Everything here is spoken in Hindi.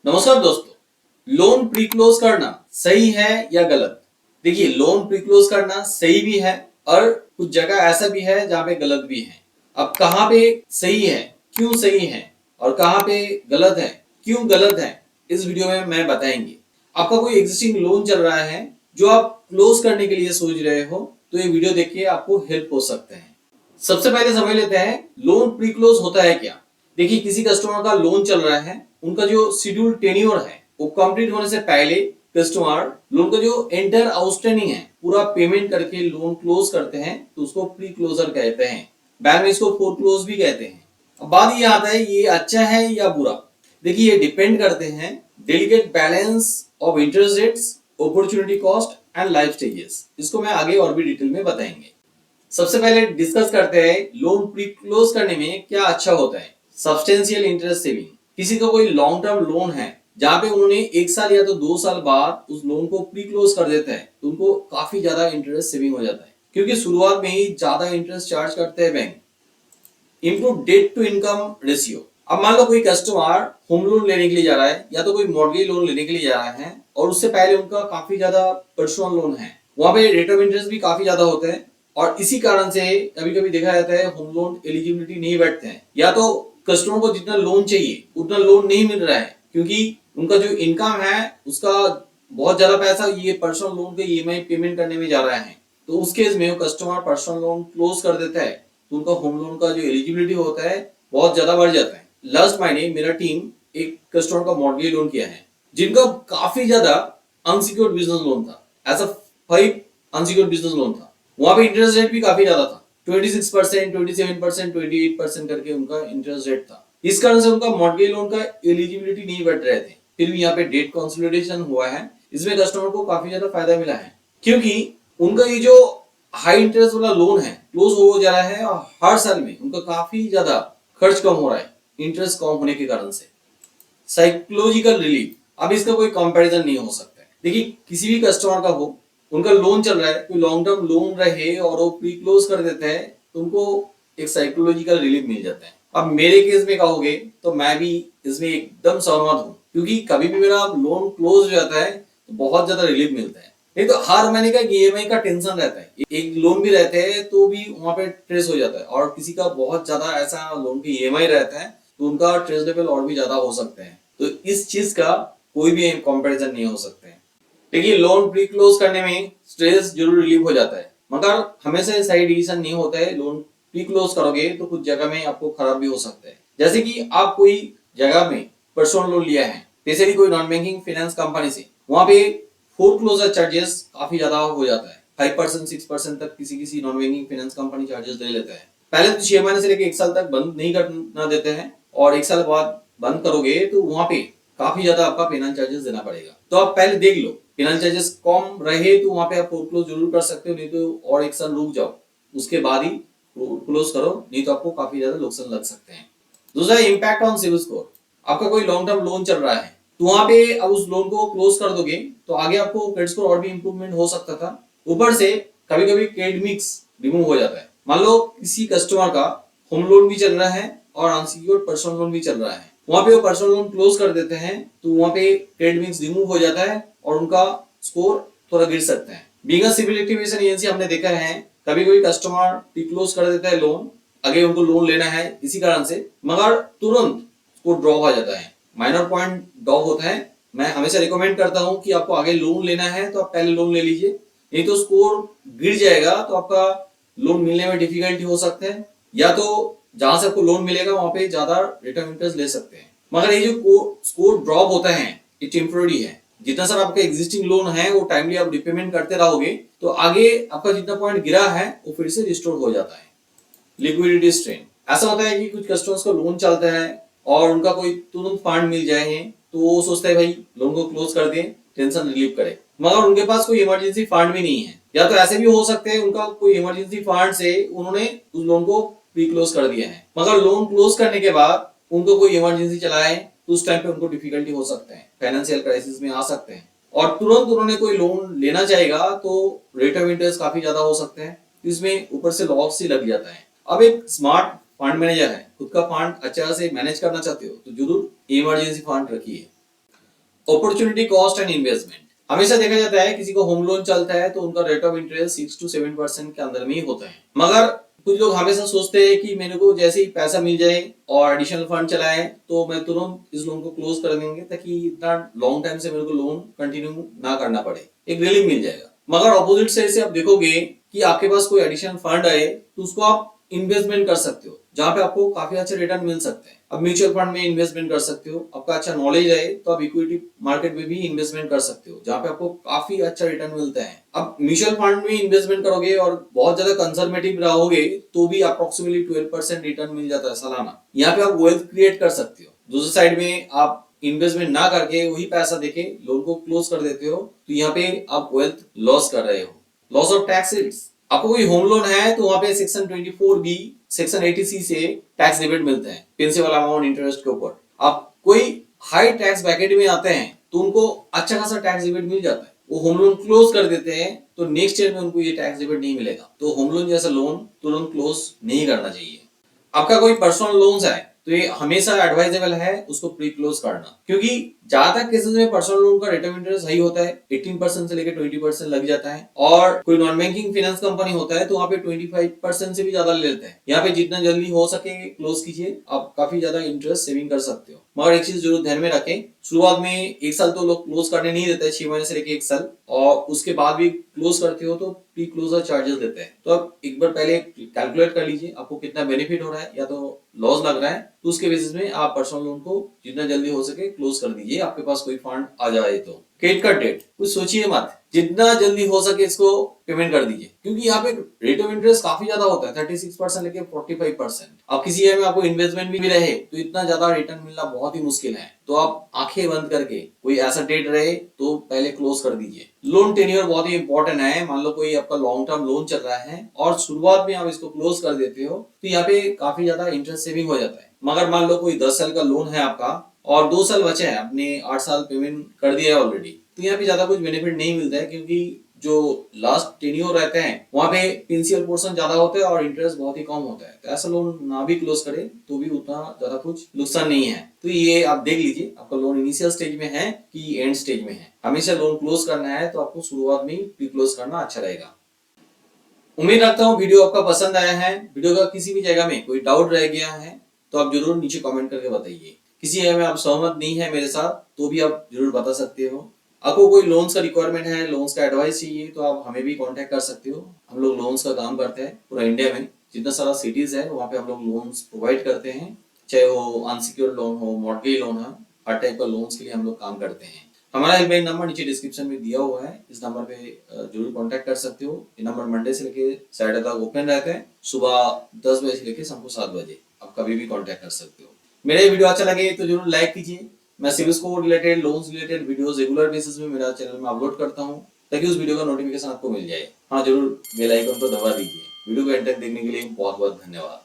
नमस्कार दोस्तों, लोन प्री क्लोज करना सही है या गलत? देखिए, लोन प्री क्लोज करना सही भी है और कुछ जगह ऐसा भी है जहाँ पे गलत भी है। अब कहाँ पे सही है, क्यों सही है और कहाँ पे गलत है, क्यों गलत है, इस वीडियो में मैं बताएंगे। आपका कोई एग्जिस्टिंग लोन चल रहा है जो आप क्लोज करने के लिए सोच रहे हो, तो ये वीडियो देख के आपको हेल्प हो सकते हैं। सबसे पहले समझ लेते हैं लोन प्री क्लोज होता है क्या। देखिए, किसी कस्टमर का लोन चल रहा है, उनका जो शेड्यूल टेन्योर है वो कंप्लीट होने से पहले कस्टमर लोन का जो एंटर आउटस्टैंडिंग है पूरा पेमेंट करके लोन क्लोज करते हैं, तो उसको प्री क्लोजर कहते हैं। बैंक में इसको फोर क्लोज भी कहते हैं। अब बात ये आता है, ये अच्छा है या बुरा? देखिए, ये डिपेंड करते हैं delicate balance of interest rates, opportunity cost and life stages. इसको मैं आगे और भी डिटेल में बताएंगे। सबसे पहले डिस्कस करते हैं लोन प्री क्लोज करने में क्या अच्छा होता है। Substantial interest saving. किसी का कोई लॉन्ग टर्म लोन है जहां पे उन्होंने 1 साल या तो 2 साल बाद उस लोन को प्री क्लोज कर देते हैं, तो उनको काफी ज्यादा इंटरेस्ट सेविंग हो जाता है, क्योंकि शुरुआत में ही ज्यादा इंटरेस्ट चार्ज करते हैं bank. Improve debt to income ratio. अब मान लो कोई कस्टमर होम लोन लेने के लिए जा रहा है या तो कोई मॉर्गेज लोन लेने के लिए जा रहा है और उससे पहले उनका काफी ज्यादा पर्सनल लोन है, वहां पे रेट ऑफ इंटरेस्ट भी काफी ज्यादा होते हैं और इसी कारण से कभी कभी देखा जाता है होम लोन एलिजिबिलिटी नहीं बैठते हैं, या तो कस्टमर को जितना लोन चाहिए उतना लोन नहीं मिल रहा है क्योंकि उनका जो इनकम है उसका बहुत ज्यादा पैसा ये पर्सनल लोन के ईएमआई पेमेंट करने में जा रहा है। तो उस केस में कस्टमर पर्सनल लोन क्लोज कर देता है, तो उनका होम लोन का जो एलिजिबिलिटी होता है बहुत ज्यादा बढ़ जाता है। लास्ट महीने मेरा टीम एक कस्टमर का मॉर्गेज लोन किया है जिनका काफी ज्यादा अनसिक्योर्ड बिजनेस लोन था, ऐसा 5 अनसिक्योर्ड बिजनेस लोन था। वहां पे इंटरेस्ट रेट भी काफी ज्यादा था, 26%, 27%, 28% करके उनका इंटरेस्ट रेट था। इस कारण से उनका मॉर्गेज लोन का एलिजिबिलिटी नहीं बैठ रहे थे। फिर भी यहाँ पे डेट कंसोलिडेशन हुआ है, इसमें कस्टमर को काफी ज्यादा फायदा मिला है, क्योंकि उनका ये जो हाई इंटरेस्ट वाला लोन है क्लोज हो जा रहा है और हर साल में उनका काफी ज्यादा खर्च कम हो रहा है इंटरेस्ट कम होने के कारण से। Psychological relief. अब इसका कोई कंपैरिजन नहीं हो सकता है। देखिए, किसी भी कस्टमर का हो, उनका लोन चल रहा है, कोई लॉन्ग टर्म लोन रहे और वो प्री क्लोज कर देते हैं, तो उनको एक साइकोलॉजिकल रिलीफ मिल जाता है। अब मेरे केस में कहोगे तो मैं भी इसमें एकदम सहमत हूँ, क्योंकि कभी भी मेरा लोन क्लोज हो जाता है तो बहुत ज्यादा रिलीफ मिलता है। नहीं तो हर महीने का ईएमआई का टेंशन रहता है, एक लोन भी रहते हैं तो भी वहां पे ट्रेस हो जाता है, और किसी का बहुत ज्यादा ऐसा लोन की ईएमआई रहता है तो उनका ट्रेस लेवल और भी ज्यादा हो सकते हैं। तो इस चीज का कोई भी कंपैरिजन नहीं हो सकते हैं। देखिए, लोन प्री क्लोज करने में स्ट्रेस जरूर रिलीव हो जाता है, मगर हमेशा सही डिसीजन नहीं होता है। लोन प्री क्लोज करोगे तो कुछ जगह में आपको खराब भी हो सकता है। जैसे कि आप कोई जगह में पर्सनल लोन लिया है, जैसे कि कोई नॉन बैंकिंग फाइनेंस कंपनी से, वहां पे फोर क्लोजर चार्जेस काफी ज्यादा हो जाता है। 5%, 6% तक किसी किसी non banking finance company charges ले लेता है। पहले तो 6 महीने से लेकर 1 साल तक बंद नहीं करना देते हैं, और 1 साल बाद बंद करोगे तो वहां पे काफी ज्यादा आपका पेनल्टी चार्जेस देना पड़ेगा। तो आप पहले देख लो, पेनल्टी चार्जेस कम रहे तो वहां पे आप फोरक्लोज जरूर कर सकते हो, नहीं तो और 1 साल रुक जाओ, उसके बाद ही क्लोज करो, नहीं तो आपको काफी ज्यादा नुकसान लग सकते हैं। दूसरा, इम्पैक्ट ऑन सिविल स्कोर। आपका कोई लॉन्ग टर्म लोन चल रहा है तो वहां पे अब उस लोन को क्लोज कर दोगे तो आगे आपको क्रेडिट स्कोर और भी इंप्रूवमेंट हो सकता था। ऊपर से कभी कभी क्रेडिट मिक्स रिमूव हो जाता है। मान लो किसी कस्टमर का होम लोन भी चल रहा है और अनसिक्योर्ड पर्सनल लोन भी चल रहा है, वहां पे वो पर्सनल लोन क्लोज कर देते हैं तो वहां पे क्रेडिट मिक्स रिमूव हो जाता है और उनका स्कोर थोड़ा गिर सकता है। Being a CIBIL activation agency हमने देखा है कभी कोई कस्टमर प्री क्लोज कर देता है लोन, आगे उनको लोन लेना है इसी कारण से, मगर तुरंत स्कोर ड्रॉप आ जाता है, माइनर पॉइंट ड्रॉप होता है। मैं हमेशा रिकमेंड करता हूं कि आपको आगे लोन लेना है तो आप पहले लोन ले लीजिए, नहीं तो स्कोर गिर जाएगा तो आपका लोन मिलने में डिफिकल्टी हो सकते हैं, या तो जहां से आपको लोन मिलेगा वहां पे ज्यादा रेट ऑफ इंटरेस्ट ले सकते हैं। मगर ये जो स्कोर ड्रॉप होता है ये टेम्पोररी है। जितना सर आपका एग्जिस्टिंग लोन है वो टाइमली आप रिपेमेंट करते रहोगे तो आगे आपका जितना पॉइंट गिरा है वो फिर से रिस्टोर हो जाता है। Liquidity strain. ऐसा होता है कि कुछ कस्टमर्स का लोन चलता है और उनका कोई तुरंत फंड मिल जाए तो वो सोचता है भाई लोन को क्लोज कर दें, टेंशन रिलीव करे, मगर उनके पास कोई इमरजेंसी फंड भी नहीं है, या तो ऐसे भी हो सकते हैं उनका कोई इमरजेंसी फंड से उन्होंने उस लोन को प्री क्लोज कर दिया है, मगर लोन क्लोज करने के बाद उनको कोई इमरजेंसी चला है तो उस टाइम पे उनको डिफिकल्टी हो सकते हैं, फाइनेंशियल क्राइसिस में आ सकते हैं, और तुरंत उन्होंने कोई लोन लेना चाहेगा तो रेट ऑफ इंटरेस्ट काफी ज्यादा हो सकते हैं, इसमें ऊपर से लॉस ही लग जाता है। अब एक स्मार्ट फंड मैनेजर है, खुद का फंड अच्छा से मैनेज करना चाहते हो तो जरूर इमरजेंसी फंड रखिए। Opportunity cost and investment. हमेशा देखा जाता है किसी को होम लोन चलता है तो उनका रेट ऑफ इंटरेस्ट 6 to 7% के अंदर में ही होता है, मगर कुछ लोग हमेशा सोचते हैं कि मेरे को जैसे ही पैसा मिल जाए और एडिशनल फंड चला है तो मैं तुरंत इस लोन को क्लोज कर देंगे ताकि इतना लॉन्ग टाइम से मेरे को लोन कंटिन्यू ना करना पड़े, एक रिलीफ मिल जाएगा। मगर ऑपोजिट साइड से आप देखोगे कि आपके पास कोई एडिशनल फंड आए तो उसको आप इन्वेस्टमेंट कर सकते हो जहां पे आपको काफी अच्छे रिटर्न मिल सकते हैं। अब म्यूचुअल फंड में इन्वेस्टमेंट कर सकते हो, आपका अच्छा नॉलेज है तो आप इक्विटी मार्केट में भी इन्वेस्टमेंट कर सकते हो जहां पे आपको काफी अच्छा रिटर्न मिलता है। अब म्यूचुअल फंड में इन्वेस्टमेंट करोगे और बहुत ज्यादा कंजर्वेटिव रहोगे तो भी अप्रोक्सीमेटली 12% रिटर्न मिल जाता है सालाना। यहाँ पे आप वेल्थ क्रिएट कर सकते हो। दूसरी साइड में आप इन्वेस्टमेंट ना करके वही पैसा देके लोन को क्लोज कर देते हो तो यहाँ पे आप वेल्थ लॉस कर रहे हो, लॉस ऑफ टैक्सेस। आपको कोई होम लोन है तो वहां पे सेक्शन 24B सेक्शन 80C से टैक्स रिबेट मिलते हैं प्रिंसिपल अमाउंट इंटरेस्ट के ऊपर। आप कोई हाई टैक्स ब्रैकेट में आते हैं तो उनको अच्छा खासा टैक्स रिबेट मिल जाता है, वो होम लोन क्लोज कर देते हैं तो नेक्स्ट ईयर में उनको ये टैक्स रिबेट नहीं मिलेगा। तो होम लोन जैसा लोन तुरंत क्लोज नहीं करना चाहिए। आपका कोई पर्सनल लोन्स है तो ये हमेशा एडवाइजेबल है उसको प्री क्लोज करना, क्योंकि ज्यादातर केसेस में पर्सनल लोन का रेट ऑफ इंटरेस्ट हाई होता है, 18% से लेकर 20% लग जाता है। और कोई नॉन बैंकिंग फाइनेंस कंपनी होता है तो वहाँ पे 25% से भी ज्यादा ले लेते हैं। यहाँ पे जितना जल्दी हो सके क्लोज कीजिए, आप काफी ज्यादा इंटरेस्ट सेविंग कर सकते हो। मगर एक चीज जरूर ध्यान में रखें, शुरुआत में 1 साल तो लोग क्लोज करने नहीं देते, 6 महीने से लेकर 1 साल, और उसके बाद भी क्लोज करते हो तो प्री क्लोजर चार्जेस देते हैं। तो आप एक बार पहले कैलकुलेट कर लीजिए आपको कितना बेनिफिट हो रहा है या तो लॉस लग रहा है, तो उसके बेसिस में आप पर्सनल लोन को जितना जल्दी हो सके क्लोज कर दीजिए, आपके पास कोई फंड आ जाए तो। क्रेडिट कार्ड डेट कुछ सोचिए मत, जितना जल्दी हो सके इसको पेमेंट कर दीजिए, क्योंकि यहाँ पे रेट ऑफ इंटरेस्ट काफी ज्यादा होता है 36% लेके 45%। अब किसी ईयर में आपको इन्वेस्टमेंट भी रहे तो इतना ज्यादा रिटर्न मिलना बहुत ही मुश्किल है। तो आप आंखें बंद करके कोई ऐसा डेट रहे तो पहले क्लोज कर दीजिए। लोन टेन्योर बहुत ही इंपॉर्टेंट है। मान लो कोई आपका लॉन्ग टर्म लोन चल रहा है और शुरुआत में आप इसको क्लोज कर देते हो तो यहाँ पे काफी ज्यादा इंटरेस्ट सेविंग हो जाता है। मगर मान लो कोई 10 साल का लोन है आपका और 2 साल बचे हैं, आपने 8 साल पेमेंट कर दिया है ऑलरेडी, तो यहाँ पे ज्यादा कुछ बेनिफिट नहीं मिलता है, क्योंकि जो लास्ट टेन्योर रहते हैं वहां पे प्रिंसिपल पोर्शन ज्यादा होता है और इंटरेस्ट बहुत ही कम होता है। तो ऐसा लोन ना भी क्लोज करे तो भी उतना ज्यादा कुछ नुकसान नहीं है। तो ये आप देख लीजिए आपका लोन इनिशियल स्टेज में है कि एंड स्टेज में है। हमेशा लोन क्लोज करना है तो आपको शुरुआत में ही प्री क्लोज करना अच्छा रहेगा। उम्मीद रखता हूँ वीडियो आपका पसंद आया है। वीडियो का किसी भी जगह में कोई डाउट रह गया है तो आप जरूर नीचे कमेंट करके बताइए। किसी जगह में आप सहमत नहीं है मेरे साथ तो भी आप जरूर बता सकते हो। आपको कोई लोन्स का रिक्वायरमेंट है, लोन्स का एडवाइस चाहिए तो आप हमें भी कांटेक्ट कर सकते हो। हम लोग लोन्स का काम करते हैं पूरा इंडिया में, जितना सारा सिटीज है वहाँ पे हम लोग लोन्स प्रोवाइड करते हैं, चाहे वो अनसिक्योर्ड लोन हो, मॉर्गेज लोन हो, हर टाइप का लोन्स के लिए हम लोग काम करते हैं। हमारा हेल्पलाइन नंबर नीचे डिस्क्रिप्शन में दिया हुआ है, इस नंबर पे जरूर कांटेक्ट कर सकते हो। ये नंबर मंडे से लेके सैटरडे तक ओपन रहते हैं, सुबह 10 बजे से लेके शाम को 7 बजे। आप कभी भी कांटेक्ट कर सकते हो। मेरे वीडियो अच्छा लगे तो जरूर लाइक कीजिए। मैं CIBIL score related, loans related videos regular basis में मेरा चैनल में अपलोड करता हूँ ताकि उस वीडियो का नोटिफिकेशन आपको मिल जाए। हाँ, जरूर बेल आइकन को दबा दीजिए। वीडियो को एंड तक देखने के लिए बहुत बहुत धन्यवाद।